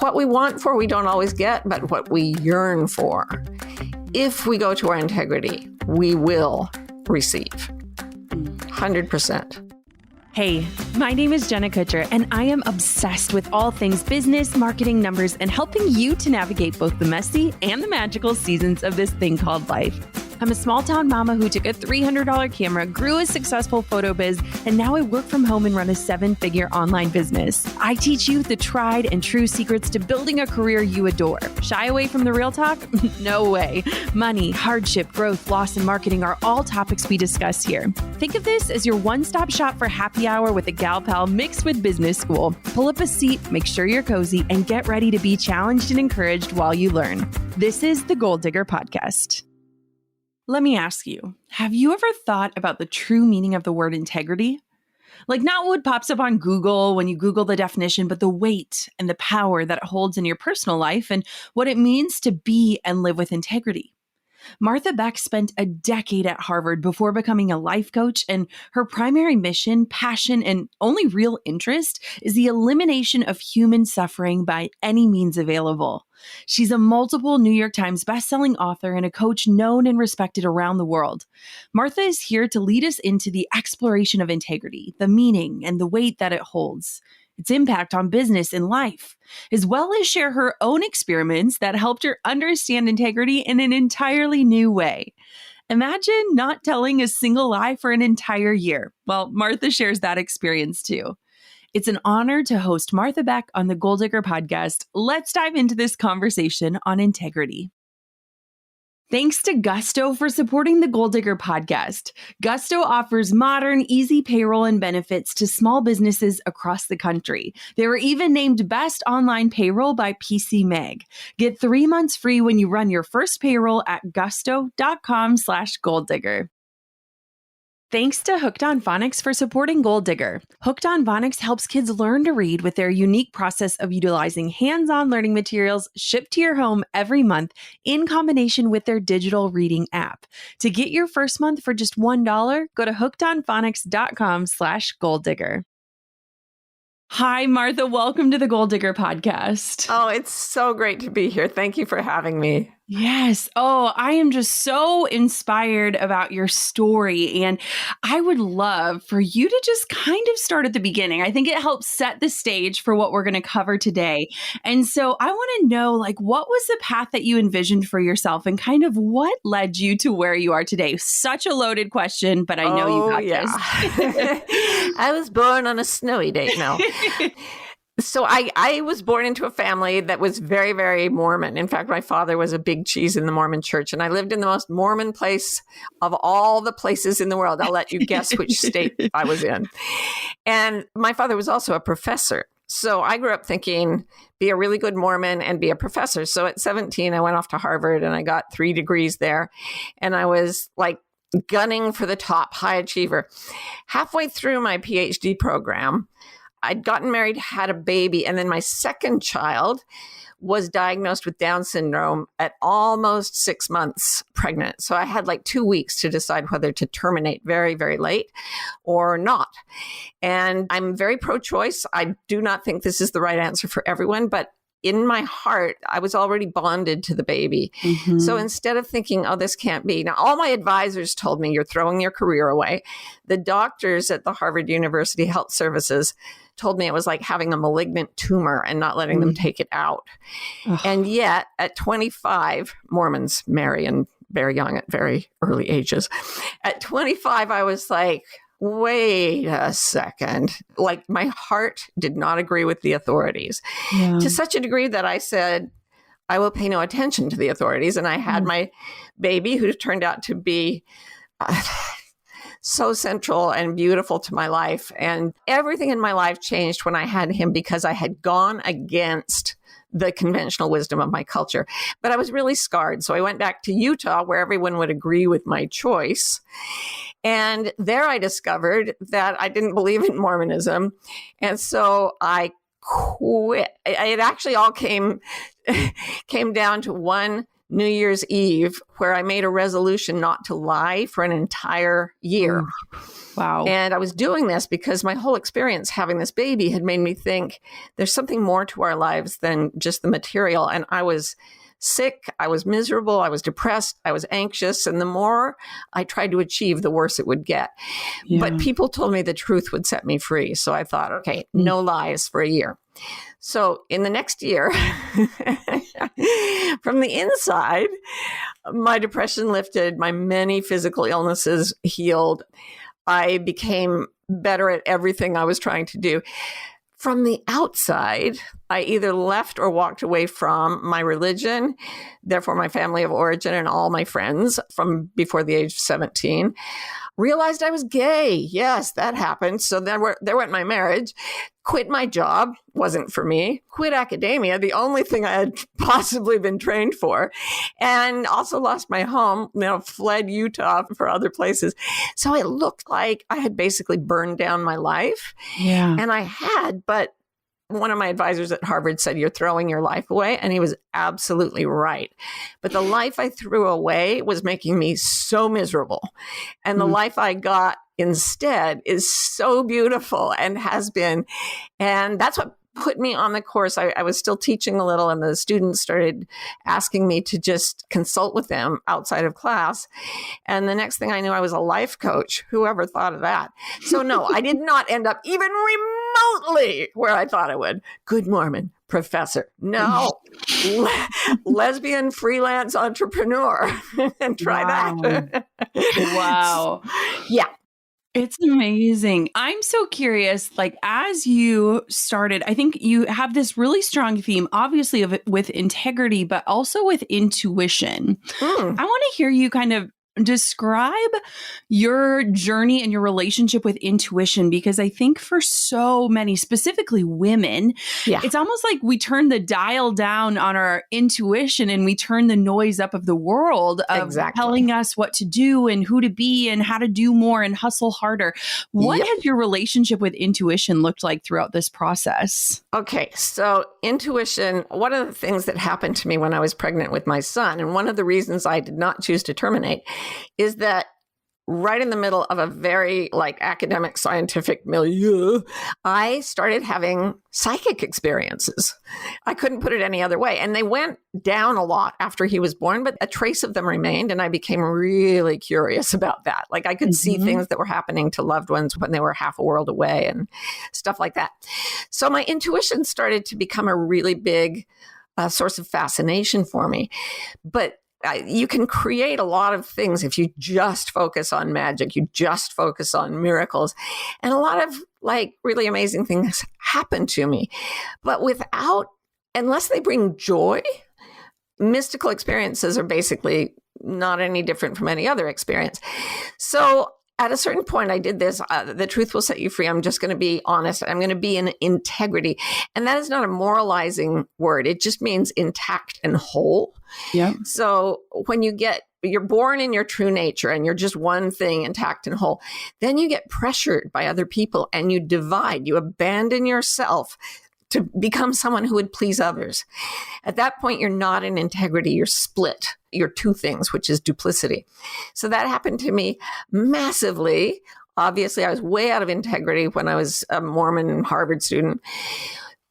What we want for, we don't always get, but what we yearn for. If we go to our integrity, we will receive. 100%. Hey, my name is Jenna Kutcher, and I am obsessed with all things business, marketing, numbers, and helping you to navigate both the messy and the magical seasons of this thing called life. I'm a small-town mama who took a $300 camera, grew a successful photo biz, and now I work from home and run a 7-figure online business. I teach you the tried and true secrets to building a career you adore. Shy away from the real talk? No way. Money, hardship, growth, loss, and marketing are all topics we discuss here. Think of this as your one-stop shop for happy hour with a gal pal mixed with business school. Pull up a seat, make sure you're cozy, and get ready to be challenged and encouraged while you learn. This is the Goal Digger Podcast. Let me ask you, have you ever thought about the true meaning of the word integrity? Like not what pops up on Google when you Google the definition, but the weight and the power that it holds in your personal life and what it means to be and live with integrity. Martha Beck spent a decade at Harvard before becoming a life coach, and her primary mission, passion, and only real interest is the elimination of human suffering by any means available. She's a multiple New York Times bestselling author and a coach known and respected around the world. Martha is here to lead us into the exploration of integrity, the meaning and the weight that it holds, its impact on business and life, as well as share her own experiments that helped her understand integrity in an entirely new way. Imagine not telling a single lie for an entire year. Well, Martha shares that experience too. It's an honor to host Martha Beck on the Goal Digger Podcast. Let's dive into this conversation on integrity. Thanks to Gusto for supporting the Goal Digger Podcast. Gusto offers modern, easy payroll and benefits to small businesses across the country. They were even named Best Online Payroll by PC Mag. Get 3 months free when you run your first payroll at gusto.com/goaldigger. Thanks to Hooked on Phonics for supporting Goal Digger. Hooked on Phonics helps kids learn to read with their unique process of utilizing hands-on learning materials shipped to your home every month in combination with their digital reading app. To get your first month for just $1, go to hookedonphonics.com/goaldigger. Hi, Martha. Welcome to the Goal Digger Podcast. Oh, it's so great to be here. Thank you for having me. Yes. Oh, I am just so inspired about your story. And I would love for you to just kind of start at the beginning. I think it helps set the stage for what we're going to cover today. And so I want to know, like, what was the path that you envisioned for yourself and kind of what led you to where you are today? Such a loaded question, but I know you got this. I was born on a snowy day. No. So I was born into a family that was very, very Mormon. In fact, my father was a big cheese in the Mormon church, and I lived in the most Mormon place of all the places in the world. I'll let you guess which state I was in. And my father was also a professor. So I grew up thinking, be a really good Mormon and be a professor. So at 17, I went off to Harvard and I got 3 degrees there. And I was like gunning for the top, high achiever. Halfway through my PhD program, I'd gotten married, had a baby, and then my second child was diagnosed with Down syndrome at almost 6 months pregnant. So I had like 2 weeks to decide whether to terminate very, very late or not. And I'm very pro-choice. I do not think this is the right answer for everyone, but in my heart, I was already bonded to the baby. Mm-hmm. So instead of thinking, oh, this can't be. Now, all my advisors told me, you're throwing your career away. The doctors at the Harvard University Health Services told me it was like having a malignant tumor and not letting them take it out. Ugh. And yet, at 25, Mormons marry and very young at very early ages. At 25, I was like, wait a second. Like my heart did not agree with the authorities to such a degree that I said, I will pay no attention to the authorities. And I had my baby, who turned out to be so central and beautiful to my life. And everything in my life changed when I had him because I had gone against the conventional wisdom of my culture. But I was really scarred. So I went back to Utah, where everyone would agree with my choice. And there I discovered that I didn't believe in Mormonism. And so I quit. It actually all came down to one New Year's Eve where I made a resolution not to lie for an entire year. Wow. And I was doing this because my whole experience having this baby had made me think there's something more to our lives than just the material. And I was sick, I was miserable, I was depressed, I was anxious. And the more I tried to achieve, the worse it would get. Yeah. But people told me the truth would set me free. So I thought, okay, no lies for a year. So in the next year, from the inside, my depression lifted, my many physical illnesses healed. I became better at everything I was trying to do. From the outside, I either left or walked away from my religion, therefore my family of origin and all my friends from before the age of 17. Realized I was gay. Yes, that happened. So there went my marriage. Quit my job. Wasn't for me. Quit academia, the only thing I had possibly been trained for. And also lost my home, fled Utah for other places. So it looked like I had basically burned down my life. Yeah. And I had, but one of my advisors at Harvard said, you're throwing your life away. And he was absolutely right. But the life I threw away was making me so miserable. And the life I got instead is so beautiful and has been. And that's what put me on the course. I was still teaching a little, and the students started asking me to just consult with them outside of class. And the next thing I knew, I was a life coach. Whoever thought of that? So no, I did not end up even remotely where I thought I would. Good Mormon professor. No, lesbian freelance entrepreneur. And try that. Wow. Yeah. It's amazing. I'm so curious, like, as you started, I think you have this really strong theme, obviously, of it with integrity, but also with intuition. I want to hear you kind of describe your journey and your relationship with intuition, because I think for so many, specifically women, it's almost like we turn the dial down on our intuition and we turn the noise up of the world of telling us what to do and who to be and how to do more and hustle harder. What has your relationship with intuition looked like throughout this process? Okay, so intuition, one of the things that happened to me when I was pregnant with my son, and one of the reasons I did not choose to terminate, is that right in the middle of a very academic scientific milieu, I started having psychic experiences. I couldn't put it any other way. And they went down a lot after he was born, but a trace of them remained. And I became really curious about that. Like I could see things that were happening to loved ones when they were half a world away and stuff like that. So my intuition started to become a really big source of fascination for me. But you can create a lot of things if you just focus on magic, you just focus on miracles. And a lot of really amazing things happen to me. But unless they bring joy, mystical experiences are basically not any different from any other experience. So at a certain point, I did this. The truth will set you free. I'm just going to be honest. I'm going to be in integrity. And that is not a moralizing word. It just means intact and whole. Yeah. So when you're born in your true nature and you're just one thing, intact and whole, then you get pressured by other people and you divide, you abandon yourself to become someone who would please others. At that point, you're not in integrity, you're split. You're two things, which is duplicity. So that happened to me massively. Obviously, I was way out of integrity when I was a Mormon Harvard student.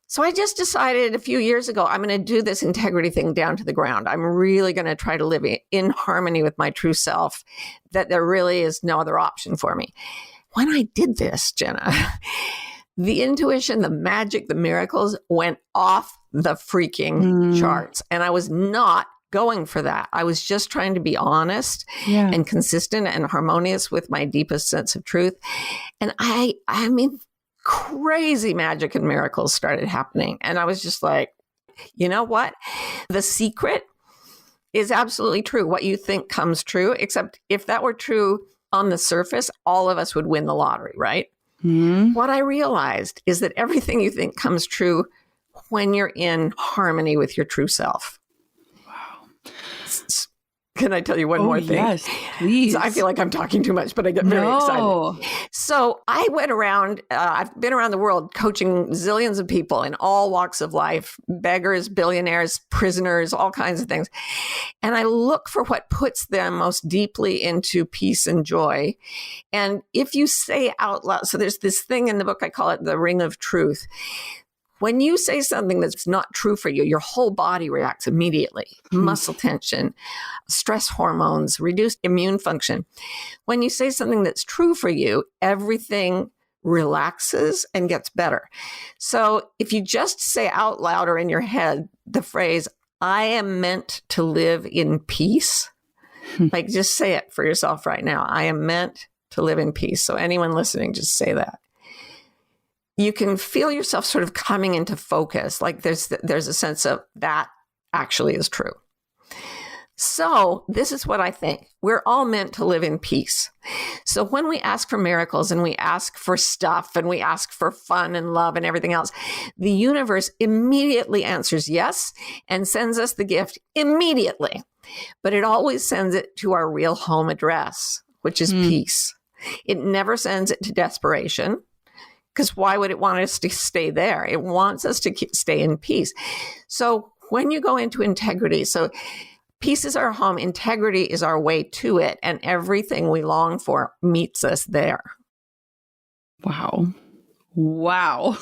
So I just decided a few years ago, I'm going to do this integrity thing down to the ground. I'm really going to try to live in harmony with my true self, that there really is no other option for me. When I did this, Jenna, the intuition, the magic, the miracles went off the freaking charts. And I was not going for that. I was just trying to be honest and consistent and harmonious with my deepest sense of truth. And I mean, crazy magic and miracles started happening. And I was just like, you know what? The secret is absolutely true. What you think comes true, except if that were true on the surface, all of us would win the lottery, right? What I realized is that everything you think comes true when you're in harmony with your true self. Wow. Can I tell you one more thing? Yes, please. So I feel like I'm talking too much, but I get very excited. So I went around, I've been around the world coaching zillions of people in all walks of life, beggars, billionaires, prisoners, all kinds of things. And I look for what puts them most deeply into peace and joy. And if you say out loud, so there's this thing in the book, I call it the ring of truth. When you say something that's not true for you, your whole body reacts immediately. Muscle tension, stress hormones, reduced immune function. When you say something that's true for you, everything relaxes and gets better. So if you just say out loud or in your head the phrase, I am meant to live in peace, like just say it for yourself right now. I am meant to live in peace. So anyone listening, just say that. You can feel yourself sort of coming into focus. Like there's a sense of that actually is true. So this is what I think. We're all meant to live in peace. So when we ask for miracles and we ask for stuff and we ask for fun and love and everything else, the universe immediately answers yes and sends us the gift immediately. But it always sends it to our real home address, which is peace. It never sends it to desperation. Because why would it want us to stay there? It wants us to stay in peace. So when you go into integrity, so peace is our home, integrity is our way to it, and everything we long for meets us there. Wow.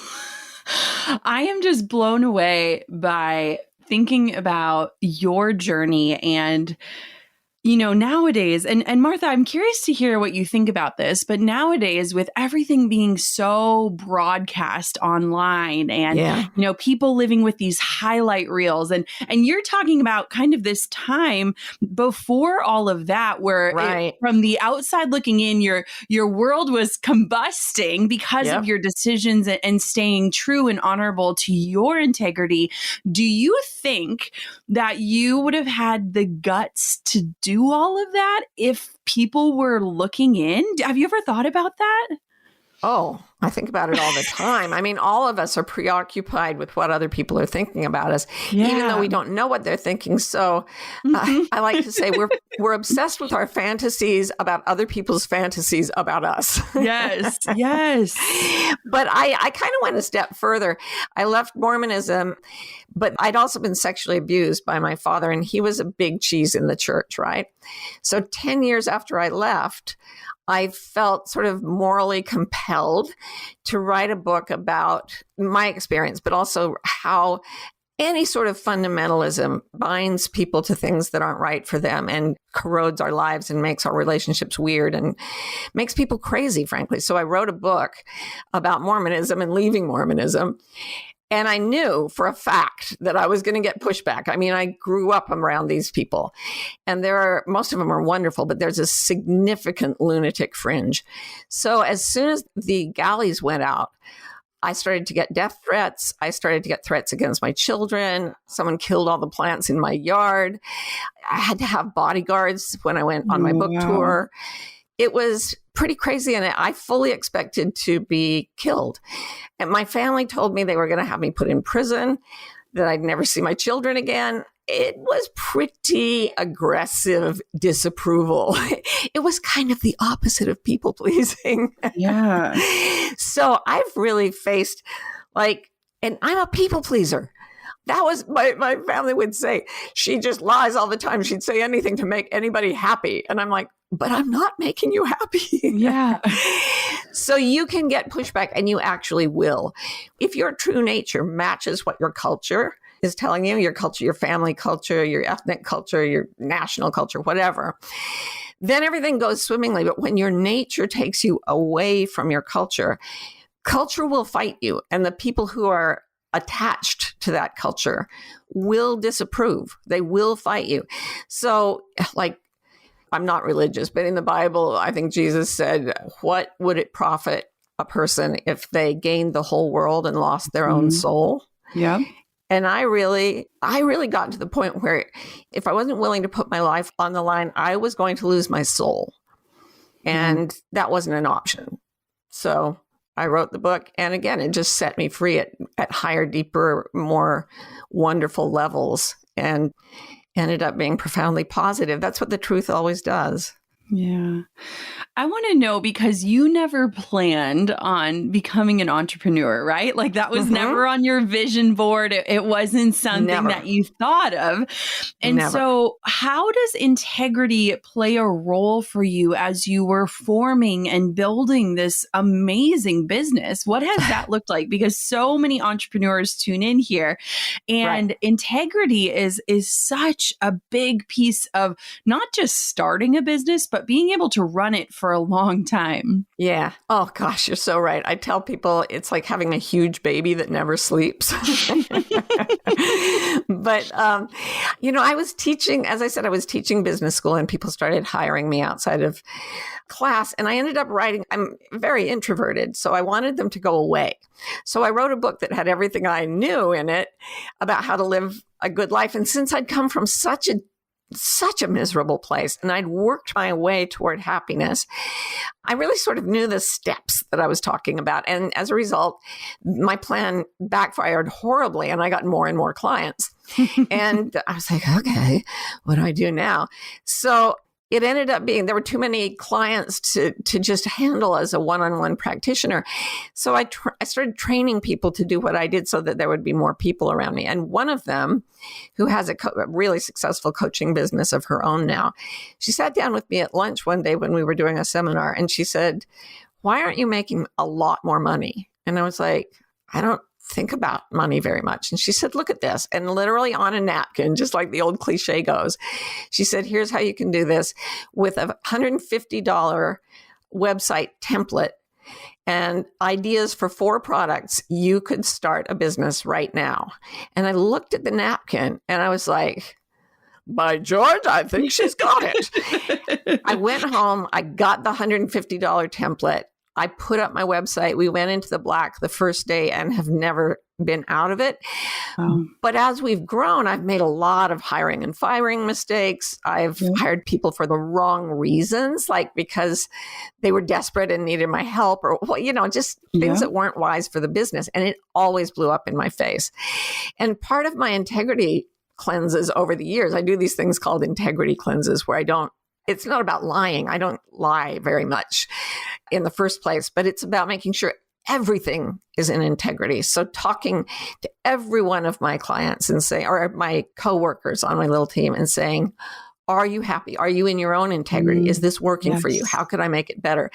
I am just blown away by thinking about your journey and nowadays, and Martha, I'm curious to hear what you think about this, but nowadays with everything being so broadcast online and, people living with these highlight reels and you're talking about kind of this time before all of that, where from the outside looking in, your world was combusting because of your decisions and staying true and honorable to your integrity. Do you think that you would have had the guts to do all of that if people were looking in? Have you ever thought about that? Oh, I think about it all the time. I mean, all of us are preoccupied with what other people are thinking about us, even though we don't know what they're thinking. So I like to say we're obsessed with our fantasies about other people's fantasies about us. Yes. But I kind of went a step further. I left Mormonism, but I'd also been sexually abused by my father, and he was a big cheese in the church, right? So 10 years after I left, I felt sort of morally compelled to write a book about my experience, but also how any sort of fundamentalism binds people to things that aren't right for them and corrodes our lives and makes our relationships weird and makes people crazy, frankly. So I wrote a book about Mormonism and leaving Mormonism. And I knew for a fact that I was going to get pushback. I mean, I grew up around these people, and most of them are wonderful, but there's a significant lunatic fringe. So as soon as the galleys went out, I started to get death threats. I started to get threats against my children. Someone killed all the plants in my yard. I had to have bodyguards when I went on my book tour. It was pretty crazy, and I fully expected to be killed. And my family told me they were going to have me put in prison, that I'd never see my children again. It was pretty aggressive disapproval. It was kind of the opposite of people pleasing. Yeah. So I've really faced and I'm a people pleaser. That was my family would say, she just lies all the time. She'd say anything to make anybody happy. And I'm like, but I'm not making you happy. Yeah. So you can get pushback, and you actually will. If your true nature matches what your culture is telling you, your culture, your family culture, your ethnic culture, your national culture, whatever, then everything goes swimmingly. But when your nature takes you away from your culture will fight you. And the people who are attached to that culture will disapprove. They will fight you. So I'm not religious, but in the Bible, I think Jesus said, what would it profit a person if they gained the whole world and lost their own soul? Yeah. And I really got to the point where if I wasn't willing to put my life on the line, I was going to lose my soul. And that wasn't an option. So I wrote the book. And again, it just set me free at higher, deeper, more wonderful levels. And ended up being profoundly positive. That's what the truth always does. Yeah. I want to know, because you never planned on becoming an entrepreneur, right? Like that was never on your vision board. It wasn't something that you thought of. And so how does integrity play a role for you as you were forming and building this amazing business? What has that looked like? Because so many entrepreneurs tune in here, and integrity is such a big piece of not just starting a business, but being able to run it for a long time. Yeah. Oh, gosh, you're so right. I tell people it's like having a huge baby that never sleeps. But, I was teaching, as I said, I was teaching business school, and people started hiring me outside of class. And I ended up writing, I'm very introverted, so I wanted them to go away. So I wrote a book that had everything I knew in it about how to live a good life. And since I'd come from such a miserable place, and I'd worked my way toward happiness, I really sort of knew the steps that I was talking about. And as a result, my plan backfired horribly, and I got more and more clients. And I was like, okay, what do I do now? So it ended up being, there were too many clients to just handle as a one-on-one practitioner. So I started training people to do what I did so that there would be more people around me. And one of them, who has a really successful coaching business of her own now, she sat down with me at lunch one day when we were doing a seminar, and she said, "Why aren't you making a lot more money?" And I was like, I don't think about money very much. And she said, "Look at this." And literally on a napkin, just like the old cliche goes, she said, "Here's how you can do this with a $150 website template and ideas for 4 products. You could start a business right now." And I looked at the napkin and I was like, by George, I think she's got it. I went home, I got the $150 template. I put up my website. We went into the black the first day and have never been out of it. But as we've grown, I've made a lot of hiring and firing mistakes. I've hired people for the wrong reasons, like because they were desperate and needed my help, or, just things that weren't wise for the business. And it always blew up in my face. And part of my integrity cleanses over the years, I do these things called integrity cleanses where it's not about lying. I don't lie very much in the first place, but it's about making sure everything is in integrity. So talking to every one of my clients and or my coworkers on my little team and saying, are you happy? Are you in your own integrity? Is this working for you? How could I make it better?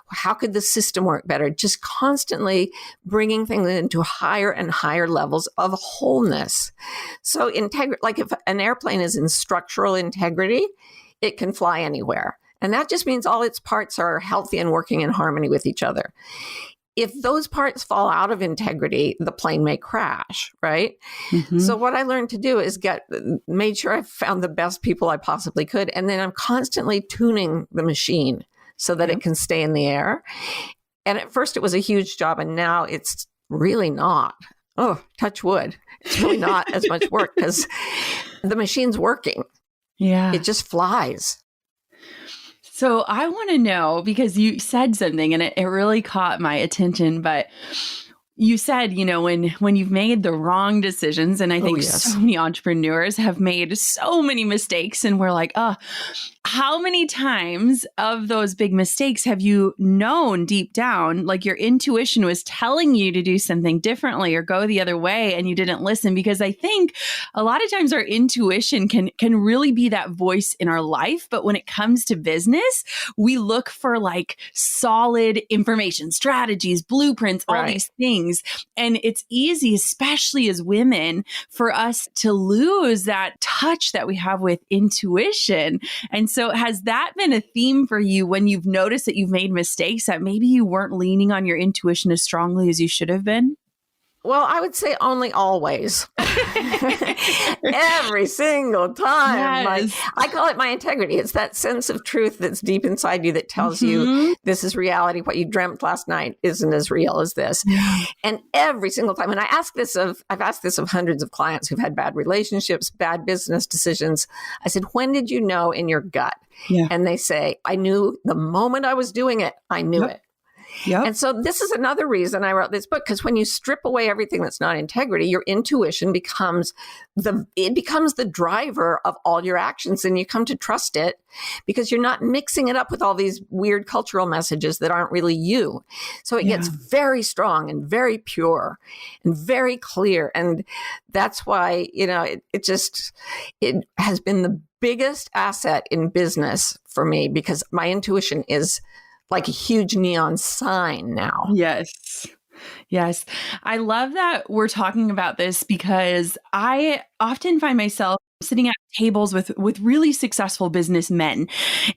How could the system work better? Just constantly bringing things into higher and higher levels of wholeness. So like if an airplane is in structural integrity, it can fly anywhere. And that just means all its parts are healthy and working in harmony with each other. If those parts fall out of integrity, the plane may crash, right? So what I learned to do is made sure I found the best people I possibly could. And then I'm constantly tuning the machine so that it can stay in the air. And at first it was a huge job, and now it's really not. Oh, touch wood. It's really not as much work because the machine's working. Yeah. It just flies. So I want to know, because you said something and it really caught my attention, but you said, when you've made the wrong decisions, and I think so many entrepreneurs have made so many mistakes, and we're like, how many times of those big mistakes have you known deep down, like your intuition was telling you to do something differently or go the other way, and you didn't listen? Because I think a lot of times our intuition can really be that voice in our life. But when it comes to business, we look for like solid information, strategies, blueprints, all these things. And it's easy, especially as women, for us to lose that touch that we have with intuition. And so has that been a theme for you when you've noticed that you've made mistakes, that maybe you weren't leaning on your intuition as strongly as you should have been? Well, I would say only always. Every single time. Yes. I call it my integrity. It's that sense of truth that's deep inside you that tells you this is reality. What you dreamt last night isn't as real as this. And every single time, and I've asked this of hundreds of clients who've had bad relationships, bad business decisions. I said, when did you know in your gut? And they say, I knew the moment I was doing it, I knew it. Yep. And so this is another reason I wrote this book, because when you strip away everything that's not integrity, your intuition becomes the driver of all your actions, and you come to trust it because you're not mixing it up with all these weird cultural messages that aren't really you. So it gets very strong and very pure and very clear. And that's why, it has been the biggest asset in business for me, because my intuition is like a huge neon sign now. Yes. Yes. I love that we're talking about this, because I often find myself sitting at tables with really successful businessmen.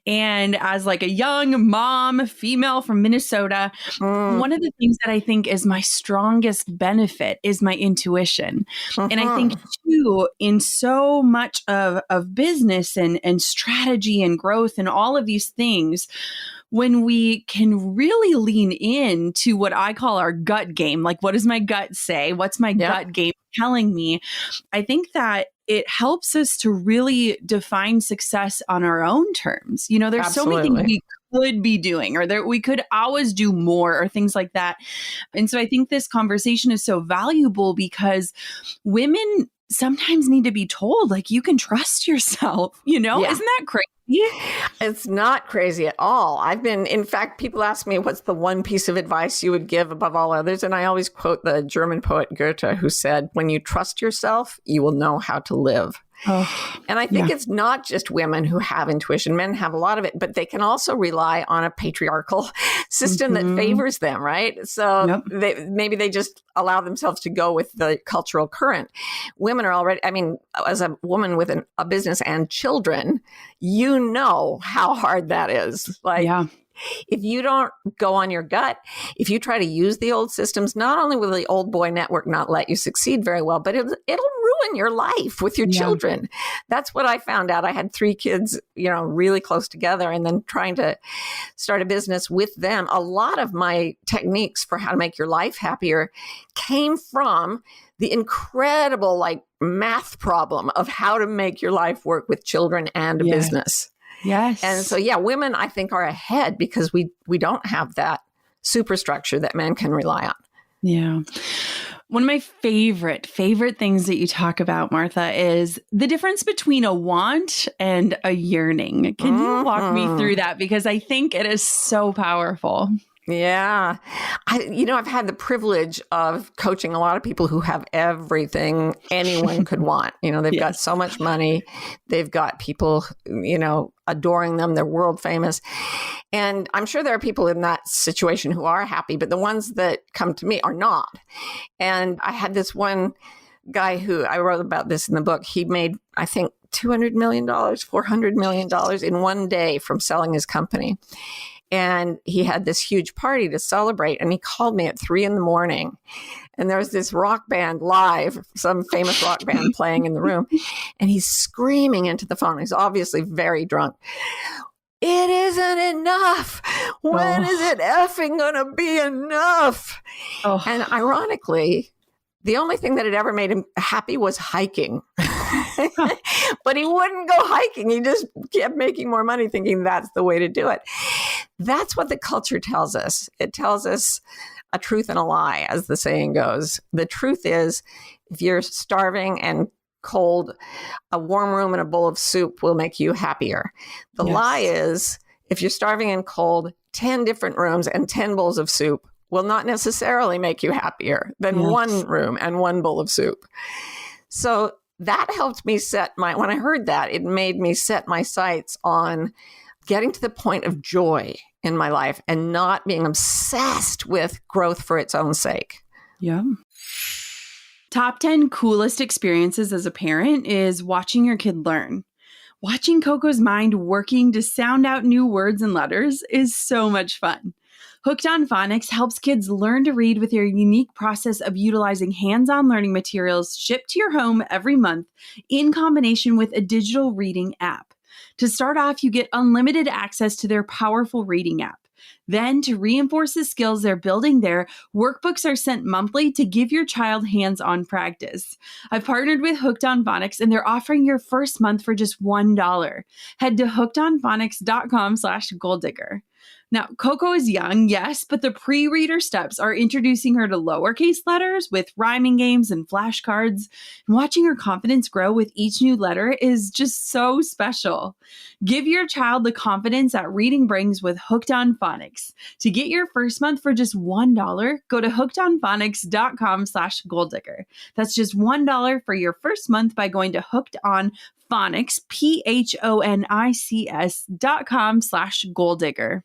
And as like a young mom, female from Minnesota, one of the things that I think is my strongest benefit is my intuition. And I think too, in so much of business and strategy and growth and all of these things, when we can really lean into what I call our gut game, like what does my gut say? What's my gut game telling me? I think that it helps us to really define success on our own terms. There's so many things we could be doing, or that we could always do more, or things like that. And so I think this conversation is so valuable, because women sometimes need to be told, like, you can trust yourself, Isn't that crazy? It's not crazy at all. In fact, people ask me, what's the one piece of advice you would give above all others? And I always quote the German poet Goethe, who said, when you trust yourself, you will know how to live. And I think it's not just women who have intuition. Men have a lot of it, but they can also rely on a patriarchal system that favors them, right? So maybe they just allow themselves to go with the cultural current. Women are already, as a woman with a business and children, you know how hard that is. If you don't go on your gut, if you try to use the old systems, not only will the old boy network not let you succeed very well, but it'll ruin your life with your children. That's what I found out. I had 3 kids, really close together, and then trying to start a business with them. A lot of my techniques for how to make your life happier came from the incredible math problem of how to make your life work with children and a business. Yes. And so, women, I think, are ahead because we don't have that superstructure that men can rely on. Yeah. One of my favorite things that you talk about, Martha, is the difference between a want and a yearning. Can you walk me through that? Because I think it is so powerful. Yeah. I've had the privilege of coaching a lot of people who have everything anyone could want. They've got so much money. They've got people, adoring them. They're world famous. And I'm sure there are people in that situation who are happy, but the ones that come to me are not. And I had this one guy who I wrote about this in the book. He made, I think, $200 million, $400 million in one day from selling his company. And he had this huge party to celebrate. And he called me at 3 a.m. And there was this rock band live, some famous rock band playing in the room. And he's screaming into the phone. He's obviously very drunk. It isn't enough. When is it effing going to be enough? And ironically, the only thing that had ever made him happy was hiking. But he wouldn't go hiking. He just kept making more money, thinking that's the way to do it. That's what the culture tells us. It tells us a truth and a lie, as the saying goes. The truth is, if you're starving and cold, a warm room and a bowl of soup will make you happier. The lie is, if you're starving and cold, 10 different rooms and 10 bowls of soup will not necessarily make you happier than one room and one bowl of soup. So that helped me when I heard that, it made me set my sights on getting to the point of joy in my life and not being obsessed with growth for its own sake. Yeah. Top 10 coolest experiences as a parent is watching your kid learn. Watching Coco's mind working to sound out new words and letters is so much fun. Hooked on Phonics helps kids learn to read with their unique process of utilizing hands-on learning materials shipped to your home every month in combination with a digital reading app. To start off, you get unlimited access to their powerful reading app. Then, to reinforce the skills they're building there, workbooks are sent monthly to give your child hands-on practice. I've partnered with Hooked on Phonics, and they're offering your first month for just $1. Head to hookedonphonics.com/goaldigger. Now, Coco is young, yes, but the pre-reader steps are introducing her to lowercase letters with rhyming games and flashcards. And watching her confidence grow with each new letter is just so special. Give your child the confidence that reading brings with Hooked on Phonics. To get your first month for just $1, go to hookedonphonics.com/goaldigger. That's just $1 for your first month by going to hookedonphonics, phonics.com/goaldigger.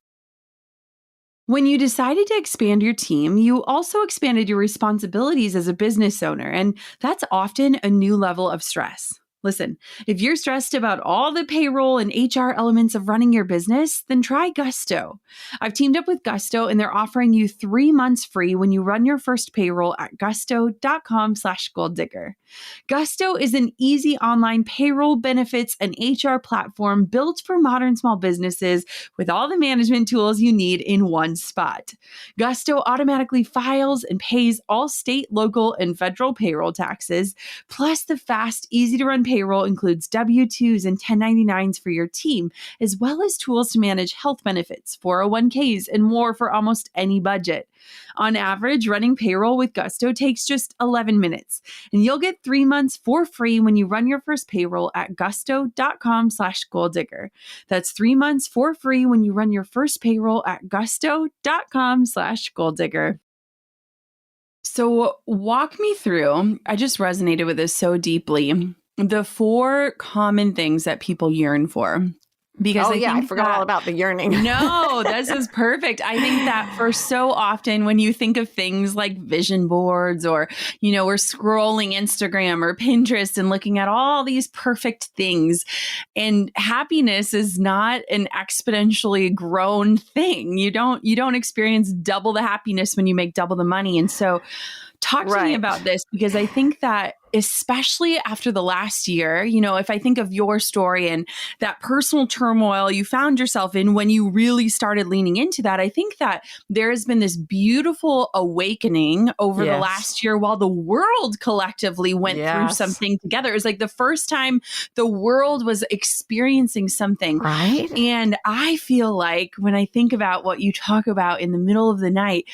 When you decided to expand your team, you also expanded your responsibilities as a business owner, and that's often a new level of stress. Listen, if you're stressed about all the payroll and HR elements of running your business, then try Gusto. I've teamed up with Gusto, and they're offering you 3 months free when you run your first payroll at gusto.com/goaldigger. Gusto is an easy online payroll, benefits, and HR platform built for modern small businesses with all the management tools you need in one spot. Gusto automatically files and pays all state, local, and federal payroll taxes, plus the fast, easy-to-run payroll includes W-2s and 1099s for your team, as well as tools to manage health benefits, 401ks, and more for almost any budget. On average, running payroll with Gusto takes just 11 minutes, and you'll get 3 months for free when you run your first payroll at gusto.com/goaldigger. That's 3 months for free when you run your first payroll at gusto.com/goaldigger. So walk me through, I just resonated with this so deeply, the 4 common things that people yearn for. Because I forgot all about the yearning. No, this is perfect. I think that for so often when you think of things like vision boards or, we're scrolling Instagram or Pinterest and looking at all these perfect things, and happiness is not an exponentially grown thing. You don't experience double the happiness when you make double the money. And so talk to me about this, because I think that especially after the last year, if I think of your story and that personal turmoil you found yourself in when you really started leaning into that, I think that there has been this beautiful awakening over the last year while the world collectively went through something together. It was like the first time the world was experiencing something. Right. And I feel like when I think about what you talk about in the middle of the night,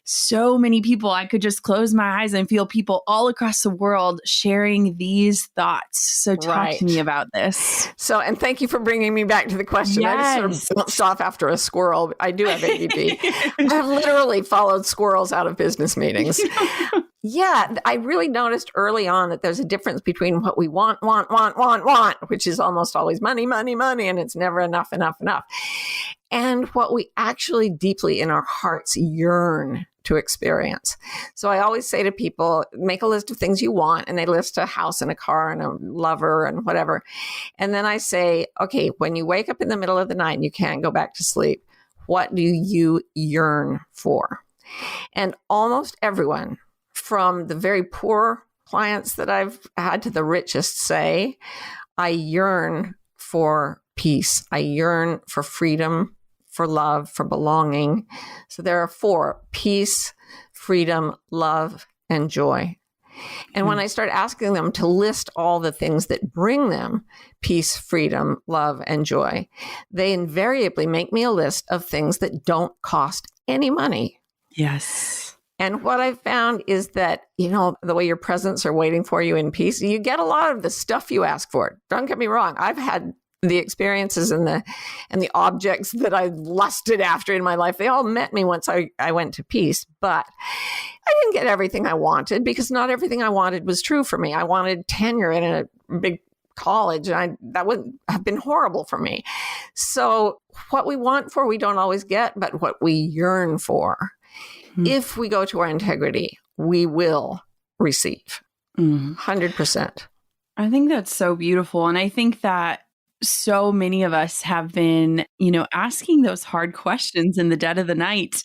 so many people, I could just close my eyes and feel people all across the world sharing these thoughts. So talk to me about this. So, and thank you for bringing me back to the question. Yes. I just sort of bounced off after a squirrel. I do have ADD. I've literally followed squirrels out of business meetings. Yeah, I really noticed early on that there's a difference between what we want, which is almost always money, and it's never enough. And what we actually deeply in our hearts yearn to experience. So I always say to people, make a list of things you want, and they list a house and a car and a lover and whatever. And then I say, okay, when you wake up in the middle of the night and you can't go back to sleep, what do you yearn for? And almost everyone, from the very poor clients that I've had to the richest, say, I yearn for peace. I yearn for freedom, for love, for belonging. So there are 4: peace, freedom, love, and joy. And when I start asking them to list all the things that bring them peace, freedom, love, and joy, they invariably make me a list of things that don't cost any money. Yes. And what I've found is that, the way your presents are waiting for you in peace, you get a lot of the stuff you ask for. Don't get me wrong. I've had the experiences and the objects that I lusted after in my life. They all met me once I went to peace, but I didn't get everything I wanted because not everything I wanted was true for me. I wanted tenure in a big college, and that would have been horrible for me. So what we want for, we don't always get, but what we yearn for, if we go to our integrity, we will receive 100%. I think that's so beautiful. And I think that so many of us have been, asking those hard questions in the dead of the night.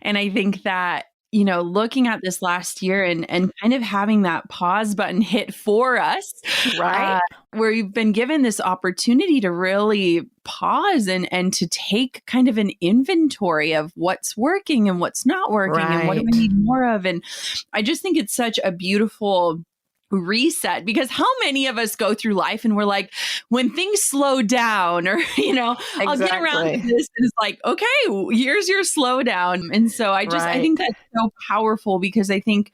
And I think that, looking at this last year and kind of having that pause button hit for us, right? Where you've been given this opportunity to really pause and to take kind of an inventory of what's working and what's not working and what do we need more of. And I just think it's such a beautiful reset, because how many of us go through life and we're like, when things slow down or, Exactly. I'll get around to this. And it's like, okay, here's your slowdown. And so I think that's so powerful, because I think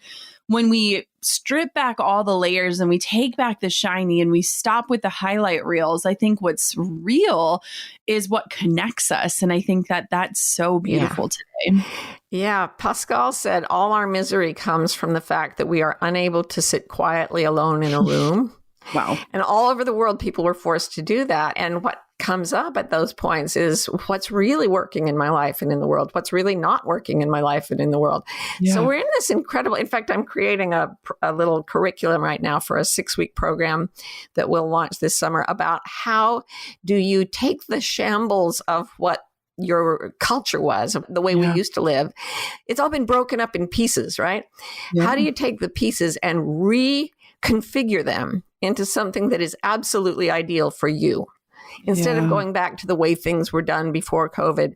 when we strip back all the layers and we take back the shiny and we stop with the highlight reels, I think what's real is what connects us. And I think that that's so beautiful today. Yeah. Pascal said, all our misery comes from the fact that we are unable to sit quietly alone in a room. Wow. And all over the world, people were forced to do that. And what comes up at those points is what's really working in my life and in the world, what's really not working in my life and in the world. Yeah. So we're in this incredible, in fact, I'm creating a little curriculum right now for a 6-week program that we'll launch this summer about how do you take the shambles of what your culture was, the way we used to live. It's all been broken up in pieces, right? Yeah. How do you take the pieces and reconfigure them into something that is absolutely ideal for you? Instead of going back to the way things were done before COVID,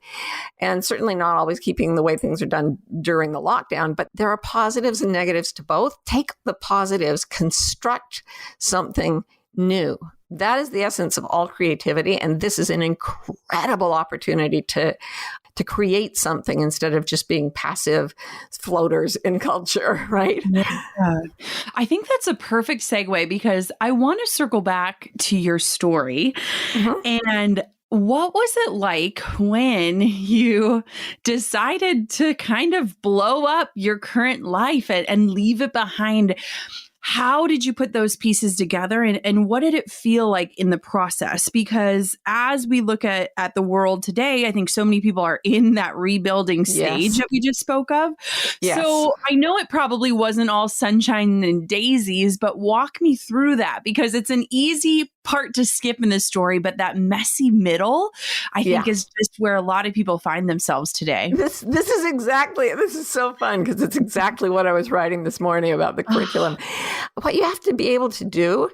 and certainly not always keeping the way things are done during the lockdown, but there are positives and negatives to both. Take the positives, construct something new. That is the essence of all creativity. And this is an incredible opportunity to create something instead of just being passive floaters in culture, right? Yeah. I think that's a perfect segue, because I want to circle back to your story. And what was it like when you decided to kind of blow up your current life and leave it behind? How did you put those pieces together, and what did it feel like in the process? Because as we look at the world today, I think so many people are in that rebuilding stage that we just spoke of. Yes. So I know it probably wasn't all sunshine and daisies, but walk me through that, because it's an easy part to skip in this story, but that messy middle, I think, is just where a lot of people find themselves today. This is so fun, because it's exactly what I was writing this morning about the curriculum. What you have to be able to do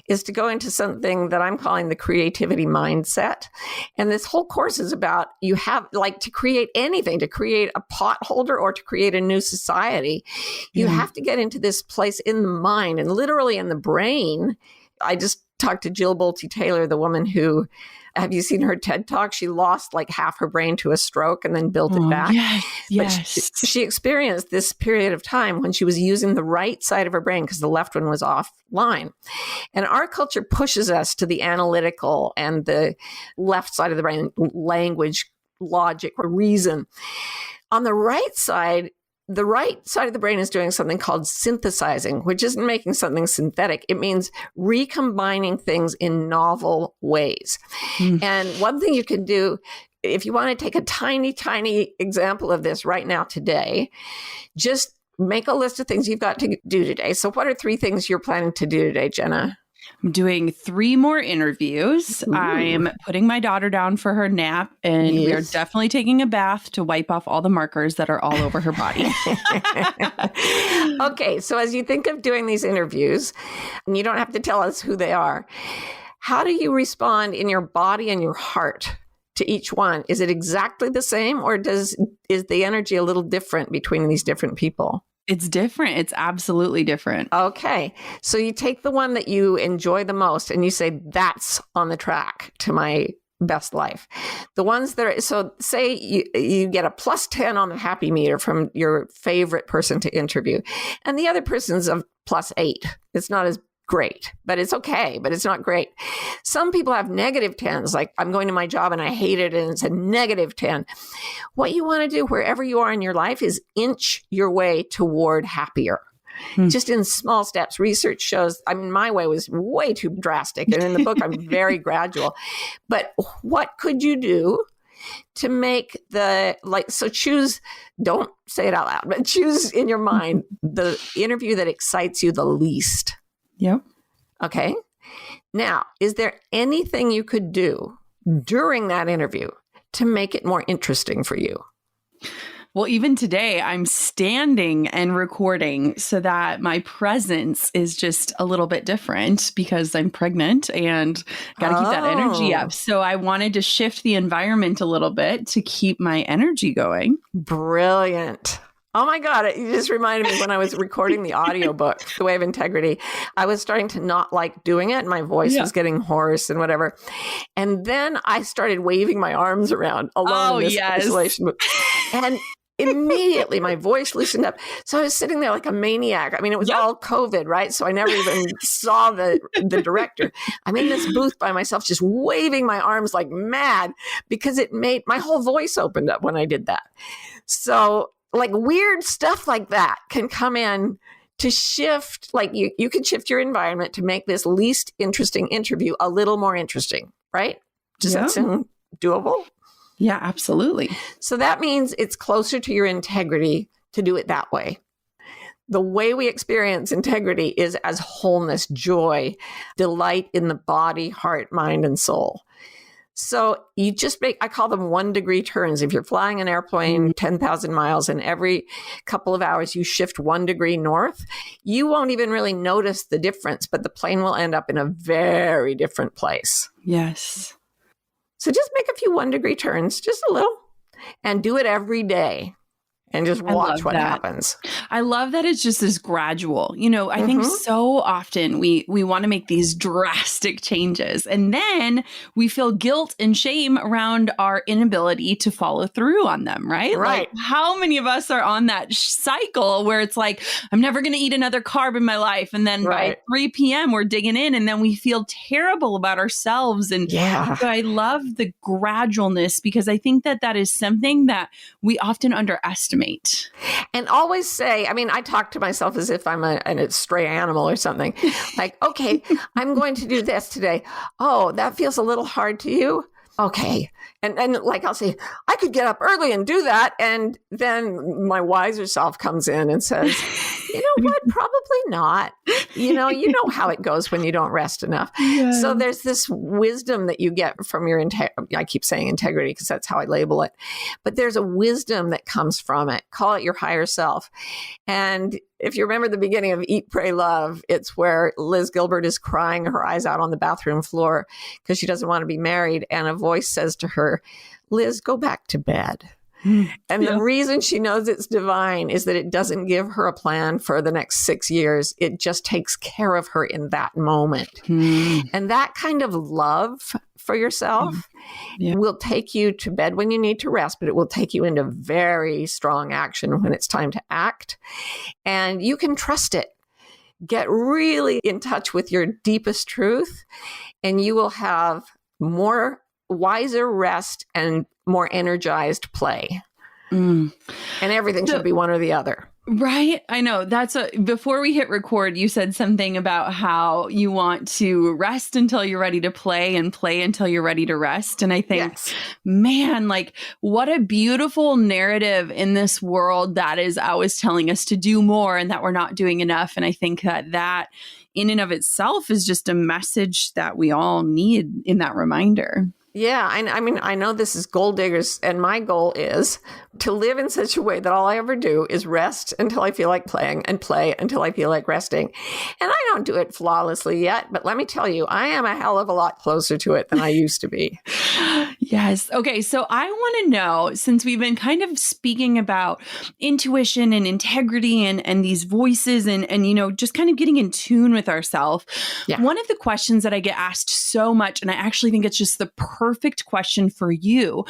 is to go into something that I'm calling the creativity mindset. And this whole course is about, you have to create anything, to create a pot holder or to create a new society. You have to get into this place in the mind and literally in the brain. I just talked to Jill Bolte Taylor, the woman who, have you seen her TED Talk? She lost half her brain to a stroke and then built it back. Yes. But she experienced this period of time when she was using the right side of her brain because the left one was offline. And our culture pushes us to the analytical and the left side of the brain, language, logic, or reason. On the right side of the brain is doing something called synthesizing, which isn't making something synthetic. It means recombining things in novel ways. And one thing you can do, if you want to take a tiny, tiny example of this right now today, just make a list of things you've got to do today. So what are 3 things you're planning to do today, Jenna? I'm doing 3 more interviews. Ooh. I'm putting my daughter down for her nap, and we are definitely taking a bath to wipe off all the markers that are all over her body. Okay, so as you think of doing these interviews, and you don't have to tell us who they are, how do you respond in your body and your heart to each one? Is it exactly the same, or is the energy a little different between these different people? It's different. It's absolutely different. Okay. So you take the one that you enjoy the most and you say, that's on the track to my best life. The ones that are, so say you get a +10 on the happy meter from your favorite person to interview, and the other person's a +8. It's not as great, but it's okay, but it's not great. Some people have -10s, like I'm going to my job and I hate it and it's a -10. What you want to do wherever you are in your life is inch your way toward happier. Just in small steps. Research shows, my way was way too drastic. And in the book, I'm very gradual. But what could you do to make so choose, don't say it out loud, but choose in your mind the interview that excites you the least. Yep. Okay. Now, is there anything you could do during that interview to make it more interesting for you? Well, even today, I'm standing and recording so that my presence is just a little bit different because I'm pregnant and got to keep that energy up. So I wanted to shift the environment a little bit to keep my energy going. Brilliant. Oh my God, you just reminded me when I was recording the audiobook, The Way of Integrity, I was starting to not like doing it. My voice was getting hoarse and whatever. And then I started waving my arms around alone in this isolation. And immediately my voice loosened up. So I was sitting there like a maniac. I mean, it was all COVID, right? So I never even saw the director. I'm in this booth by myself, just waving my arms like mad because it made my whole voice opened up when I did that. So like weird stuff like that can come in to shift, like you can shift your environment to make this least interesting interview a little more interesting, right? Does that sound doable? Yeah, absolutely. So that means it's closer to your integrity to do it that way. The way we experience integrity is as wholeness, joy, delight in the body, heart, mind, and soul. So you just I call them 1 degree turns. If you're flying an airplane 10,000 miles and every couple of hours you shift 1 degree north, you won't even really notice the difference, but the plane will end up in a very different place. Yes. So just make a few 1 degree turns, just a little, and do it every day. And just watch what happens. I love that it's just this gradual. You know, I think so often we want to make these drastic changes and then we feel guilt and shame around our inability to follow through on them, right? Right. Like how many of us are on that cycle where it's like, I'm never going to eat another carb in my life. And then by 3 p.m. we're digging in and then we feel terrible about ourselves. And so I love the gradualness because I think that is something that we often underestimate. And always say, I mean, I talk to myself as if I'm a stray animal or something. Like, okay, I'm going to do this today. Oh, that feels a little hard to you? Okay. And like I'll say, I could get up early and do that. And then my wiser self comes in and says, you know what? Probably not. You know how it goes when you don't rest enough. Yes. So there's this wisdom that you get from your I keep saying integrity because that's how I label it. But there's a wisdom that comes from it. Call it your higher self. And if you remember the beginning of Eat, Pray, Love, it's where Liz Gilbert is crying her eyes out on the bathroom floor because she doesn't want to be married. And a voice says to her, Liz, go back to bed. And the reason she knows it's divine is that it doesn't give her a plan for the next 6 years. It just takes care of her in that moment. And that kind of love for yourself will take you to bed when you need to rest, but it will take you into very strong action when it's time to act. And you can trust it. Get really in touch with your deepest truth, and you will have more wiser rest and more energized play. And everything should be one or the other. Right. I know. Before we hit record, you said something about how you want to rest until you're ready to play and play until you're ready to rest. And I think, man, like what a beautiful narrative in this world that is always telling us to do more and that we're not doing enough. And I think that in and of itself is just a message that we all need in that reminder. Yeah, I mean, I know this is gold diggers, and my goal is to live in such a way that all I ever do is rest until I feel like playing and play until I feel like resting. And I don't do it flawlessly yet, but let me tell you, I am a hell of a lot closer to it than I used to be. Yes. Okay. So I want to know, since we've been kind of speaking about intuition and integrity and these voices and just kind of getting in tune with ourselves. One of the questions that I get asked so much, and I actually think it's just the perfect question for you,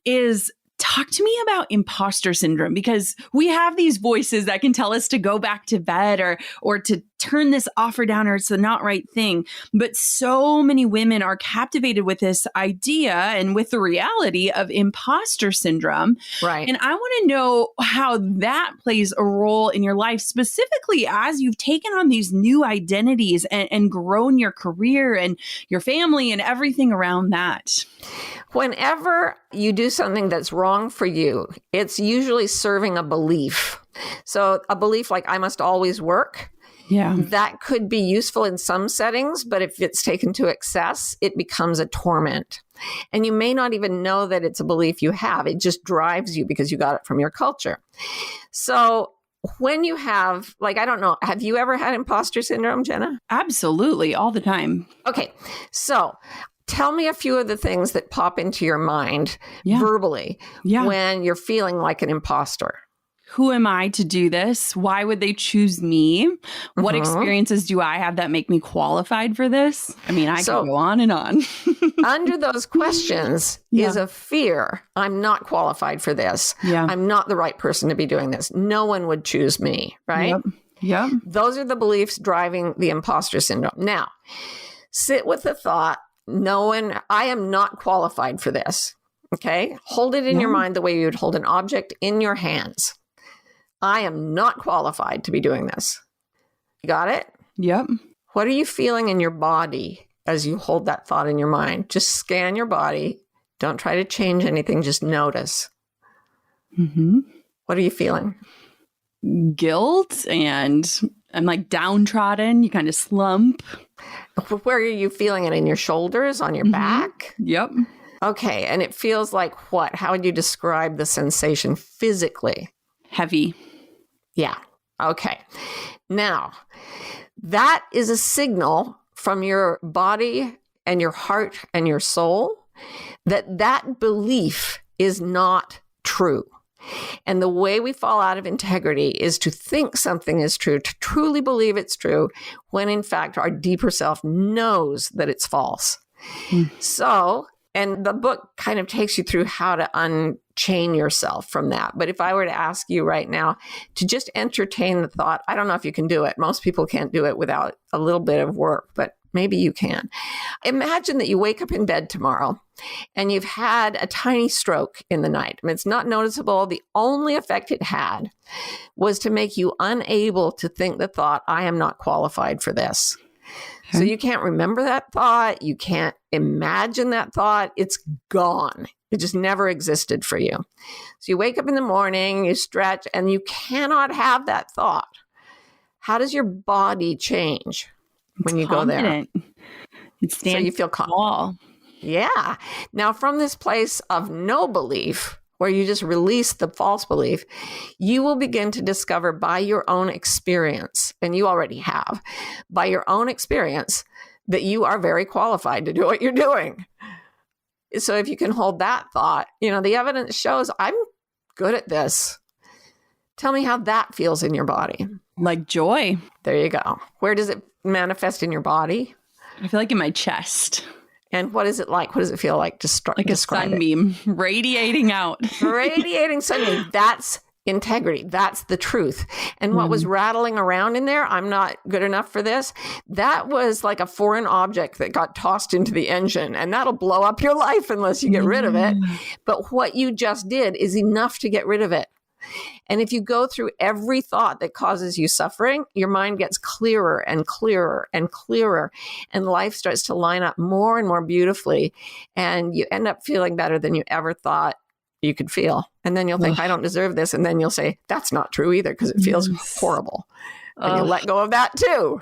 is talk to me about imposter syndrome, because we have these voices that can tell us to go back to bed or to turn this offer down or it's the not right thing. But so many women are captivated with this idea and with the reality of imposter syndrome. Right. And I want to know how that plays a role in your life, specifically as you've taken on these new identities and grown your career and your family and everything around that. Whenever you do something that's wrong for you, it's usually serving a belief. So a belief like I must always work. Yeah. That could be useful in some settings, but if it's taken to excess, it becomes a torment. And you may not even know that it's a belief you have. It just drives you because you got it from your culture. So when you have, like, I don't know, have you ever had imposter syndrome, Jenna? Absolutely. All the time. Okay. So tell me a few of the things that pop into your mind verbally when you're feeling like an imposter. who am I to do this? Why would they choose me? What experiences do I have that make me qualified for this? I mean, I could go on and on. Under those questions is a fear. I'm not qualified for this. Yeah. I'm not the right person to be doing this. No one would choose me, right? Yep. Those are the beliefs driving the imposter syndrome. Now, sit with the thought, knowing I am not qualified for this. Okay? Hold it in your mind the way you would hold an object in your hands. I am not qualified to be doing this. You got it? Yep. What are you feeling in your body as you hold that thought in your mind? Just scan your body. Don't try to change anything. Just notice. What are you feeling? Guilt, and I'm like downtrodden. You kind of slump. Where are you feeling it? In your shoulders? On your back? Yep. Okay. And it feels like what? How would you describe the sensation physically? Heavy. Yeah. Okay. Now, that is a signal from your body and your heart and your soul that that belief is not true. And the way we fall out of integrity is to think something is true, to truly believe it's true, when in fact our deeper self knows that it's false. So, and the book kind of takes you through how to unchain yourself from that. But if I were to ask you right now to just entertain the thought, I don't know if you can do it. Most people can't do it without a little bit of work, but maybe you can. Imagine that you wake up in bed tomorrow and you've had a tiny stroke in the night. I mean, it's not noticeable. The only effect it had was to make you unable to think the thought, I am not qualified for this. So you can't remember that thought. You can't imagine that thought. It's gone. It just never existed for you. So you wake up in the morning, you stretch, and you cannot have that thought. How does your body change when you go there? It stands so you feel tall. Yeah. Now, from this place of no belief, where you just release the false belief, you will begin to discover by your own experience, and you already have, by your own experience, that you are very qualified to do what you're doing. So if you can hold that thought, the evidence shows I'm good at this. Tell me how that feels in your body. Like joy. There you go. Where does it manifest in your body? I feel like in my chest. And what is it like? What does it feel like? Like a sunbeam radiating out. Radiating sunbeam. That's integrity. That's the truth. And what was rattling around in there, I'm not good enough for this. That was like a foreign object that got tossed into the engine, and that'll blow up your life unless you get rid of it. But what you just did is enough to get rid of it. And if you go through every thought that causes you suffering, your mind gets clearer and clearer and clearer, and life starts to line up more and more beautifully. And you end up feeling better than you ever thought you could feel. And then you'll think, I don't deserve this. And then you'll say, that's not true either, because it feels horrible. And you let go of that too.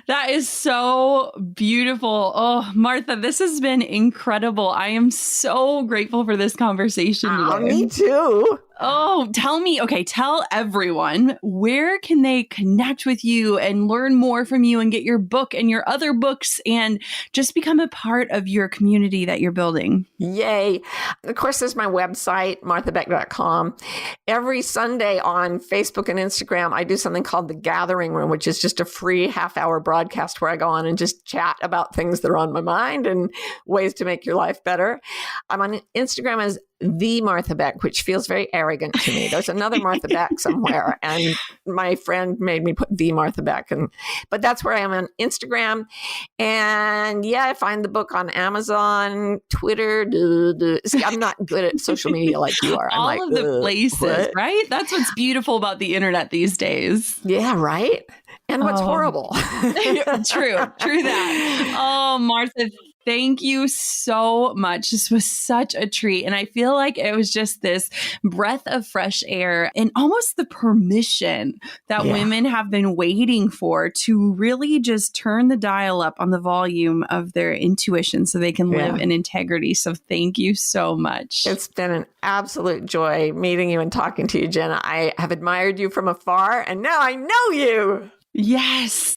That is so beautiful. Oh, Martha, this has been incredible. I am so grateful for this conversation today. Me too. Oh, tell everyone, where can they connect with you and learn more from you and get your book and your other books and just become a part of your community that you're building? Yay. Of course, there's my website, marthabeck.com. Every Sunday on Facebook and Instagram, I do something called The Gathering Room, which is just a free half-hour broadcast where I go on and just chat about things that are on my mind and ways to make your life better. I'm on Instagram as The Martha Beck, which feels very arrogant to me. There's another Martha Beck somewhere, and my friend made me put The Martha Beck, but that's where I am on Instagram. And yeah, I find the book on Amazon, Twitter. See, I'm not good at social media like you are. I'm all like, of the places, right? That's what's beautiful about the internet these days. Yeah, right. And what's horrible. True that. Oh, Martha, thank you so much. This was such a treat. And I feel like it was just this breath of fresh air and almost the permission that women have been waiting for to really just turn the dial up on the volume of their intuition so they can live in integrity. So thank you so much. It's been an absolute joy meeting you and talking to you, Jenna. I have admired you from afar, and now I know you. Yes.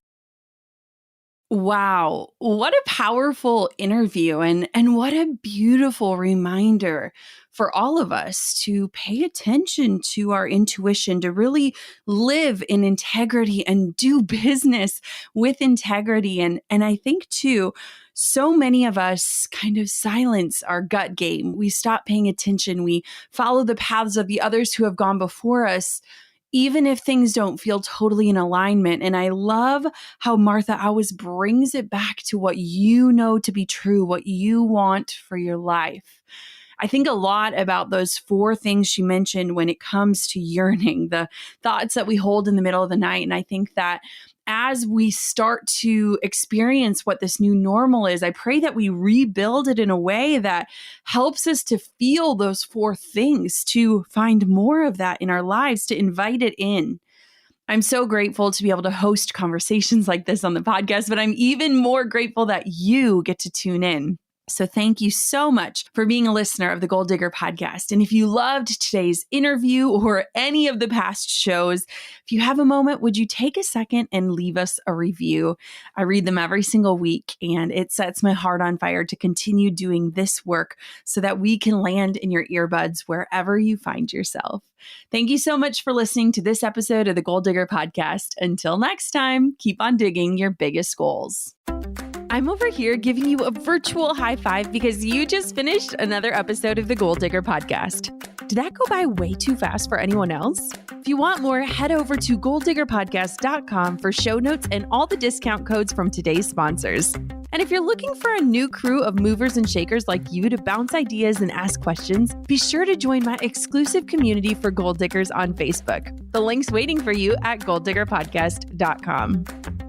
Wow, what a powerful interview and what a beautiful reminder for all of us to pay attention to our intuition, to really live in integrity and do business with integrity. And I think too, so many of us kind of silence our gut game. We stop paying attention. We follow the paths of the others who have gone before us, even if things don't feel totally in alignment. And I love how Martha always brings it back to what you know to be true, what you want for your life. I think a lot about those 4 things she mentioned when it comes to yearning, the thoughts that we hold in the middle of the night. And I think that as we start to experience what this new normal is, I pray that we rebuild it in a way that helps us to feel those 4 things, to find more of that in our lives, to invite it in. I'm so grateful to be able to host conversations like this on the podcast, but I'm even more grateful that you get to tune in. So thank you so much for being a listener of the Goal Digger podcast. And if you loved today's interview or any of the past shows, if you have a moment, would you take a second and leave us a review? I read them every single week, and it sets my heart on fire to continue doing this work so that we can land in your earbuds wherever you find yourself. Thank you so much for listening to this episode of the Goal Digger podcast. Until next time, keep on digging your biggest goals. I'm over here giving you a virtual high five because you just finished another episode of the Goal Digger podcast. Did that go by way too fast for anyone else? If you want more, head over to goaldiggerpodcast.com for show notes and all the discount codes from today's sponsors. And if you're looking for a new crew of movers and shakers like you to bounce ideas and ask questions, be sure to join my exclusive community for Goal Diggers on Facebook. The link's waiting for you at goaldiggerpodcast.com.